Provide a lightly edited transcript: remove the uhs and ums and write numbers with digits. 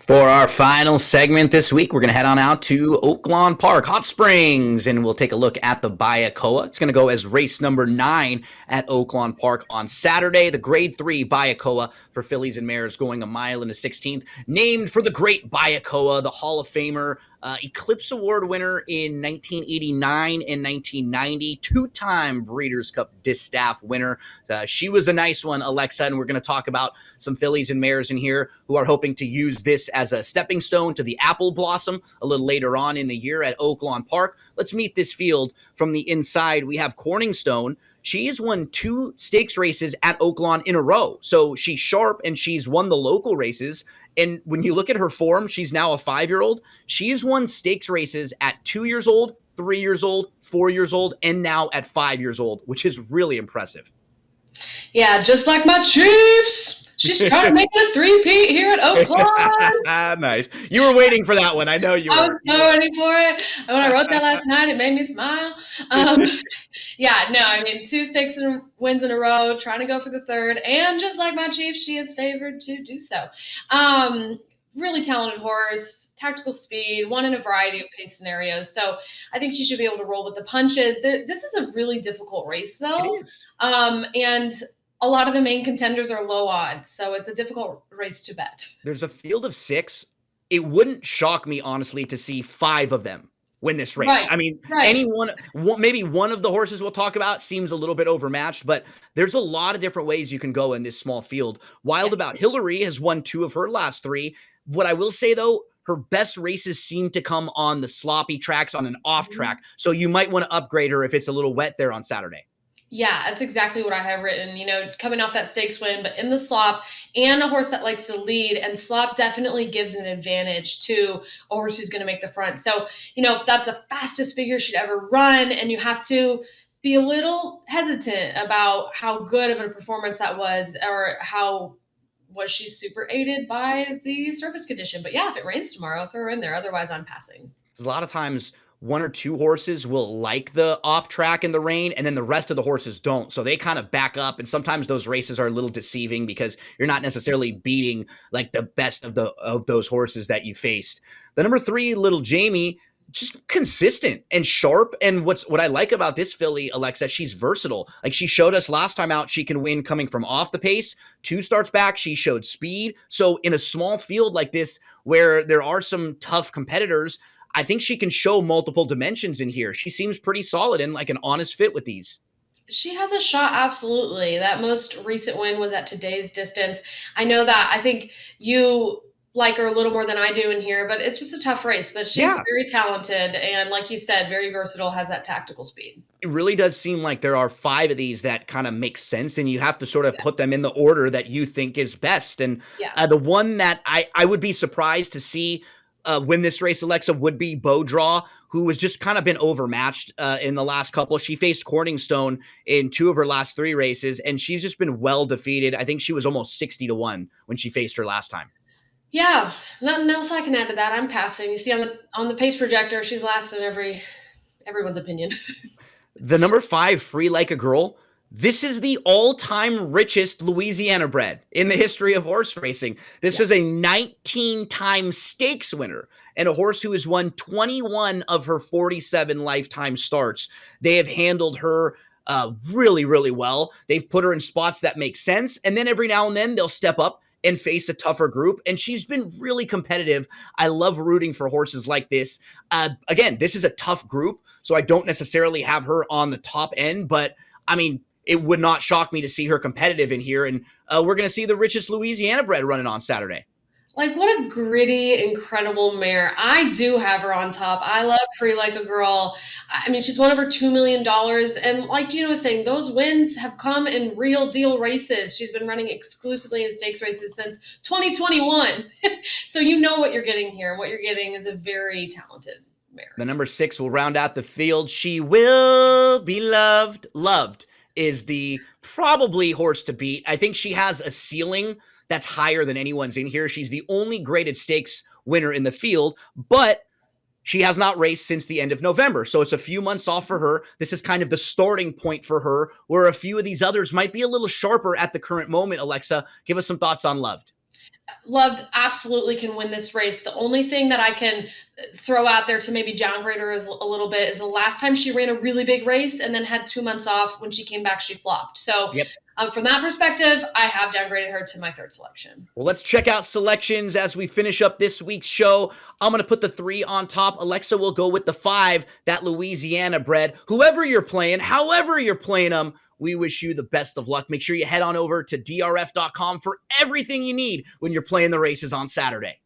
For our final segment this week, we're going to head on out to Oaklawn Park, Hot Springs, and we'll take a look at the Buccola. It's going to go as race number 9 at Oaklawn Park on Saturday. The Grade 3 Buccola for fillies and mares going a mile and a 16th, named for the great Buccola, the Hall of Famer, Eclipse Award winner in 1989 and 1990, two-time Breeders' Cup Distaff winner. She was a nice one, Alexa, and we're going to talk about some fillies and mares in here who are hoping to use this as a stepping stone to the Apple Blossom a little later on in the year at Oaklawn Park. Let's meet this field from the inside. We have Corningstone. She has won 2 stakes races at Oaklawn in a row. So she's sharp and she's won the local races. And when you look at her form, she's now a 5-year-old. She has won stakes races at 2 years old, 3 years old, 4 years old, and now at 5 years old, which is really impressive. Yeah, just like my Chiefs. She's trying to make it a three-peat here at Oaklawn. Nice. You were waiting for that one. I know you were. I was so ready for it. And when I wrote that last night, it made me smile. Yeah, no, I mean, 2 stakes and wins in a row, trying to go for the 3rd. And just like my Chiefs, she is favored to do so. Really talented horse, tactical speed, won in a variety of pace scenarios. So I think she should be able to roll with the punches. This is a really difficult race, though. It is. And a lot of the main contenders are low odds, so it's a difficult race to bet. There's a field of 6. It wouldn't shock me, honestly, to see 5 of them win this race. Right. I mean, maybe one of the horses we'll talk about seems a little bit overmatched, but there's a lot of different ways you can go in this small field. Wild About Hillary has won 2 of her last 3. What I will say, though, her best races seem to come on the sloppy tracks on an off track, so you might want to upgrade her if it's a little wet there on Saturday. Yeah, that's exactly what I have written, coming off that stakes win, but in the slop, and a horse that likes to lead, and slop definitely gives an advantage to a horse who's going to make the front. So, that's the fastest figure she'd ever run, and you have to be a little hesitant about how good of a performance that was, or was she super aided by the surface condition. But yeah, if it rains tomorrow, throw her in there. Otherwise, I'm passing. Because a lot of times 1 or 2 horses will like the off track in the rain, and then the rest of the horses don't. So they kind of back up, and sometimes those races are a little deceiving because you're not necessarily beating like the best of those horses that you faced. The number 3, Little Jamie, just consistent and sharp. And what I like about this filly, Alexa, she's versatile. Like she showed us last time out, she can win coming from off the pace. 2 starts back, she showed speed. So in a small field like this, where there are some tough competitors, I think she can show multiple dimensions in here. She seems pretty solid and like an honest fit with these. She has a shot, absolutely. That most recent win was at today's distance. I know that. I think you like her a little more than I do in here, but it's just a tough race. But she's very talented and, like you said, very versatile, has that tactical speed. It really does seem like there are 5 of these that kind of make sense, and you have to sort of put them in the order that you think is best. And the one that I would be surprised to see win this race, Alexa, would be Bow Draw, who has just kind of been overmatched in the last couple. She faced Corningstone in 2 of her last 3 races, and she's just been well defeated. I think she was almost 60-1 when she faced her last time. Yeah, nothing else I can add to that. I'm passing. You see on the pace projector, she's last in everyone's opinion. The number 5, Free Like a Girl. This is the all-time richest Louisiana bred in the history of horse racing. This was a 19-time stakes winner and a horse who has won 21 of her 47 lifetime starts. They have handled her really, really well. They've put her in spots that make sense, and then every now and then they'll step up and face a tougher group, and she's been really competitive. I love rooting for horses like this. Again, this is a tough group, so I don't necessarily have her on the top end, but I mean, it would not shock me to see her competitive in here, and we're going to see the richest Louisiana bred running on Saturday. Like, what a gritty, incredible mare. I do have her on top. I love Free Like a Girl. I mean, she's won over $2 million. And like Gino was saying, those wins have come in real deal races. She's been running exclusively in stakes races since 2021. So you know what you're getting here. And what you're getting is a very talented mare. The number 6 will round out the field. She will be loved. Loved is the probably horse to beat. I think she has a ceiling that's higher than anyone's in here. She's the only graded stakes winner in the field, but she has not raced since the end of November. So it's a few months off for her. This is kind of the starting point for her, where a few of these others might be a little sharper at the current moment. Alexa, give us some thoughts on Loved. Loved, absolutely can win this race. The only thing that I can throw out there to maybe downgrade her is a little bit is the last time she ran a really big race and then had 2 months off. When she came back, she flopped. So Yep. from that perspective, I have downgraded her to my third selection. Well, let's check out selections as we finish up this week's show. I'm going to put the 3 on top. Alexa will go with the 5, that Louisiana bred. Whoever you're playing, however you're playing them, we wish you the best of luck. Make sure you head on over to DRF.com for everything you need when you're playing the races on Saturday.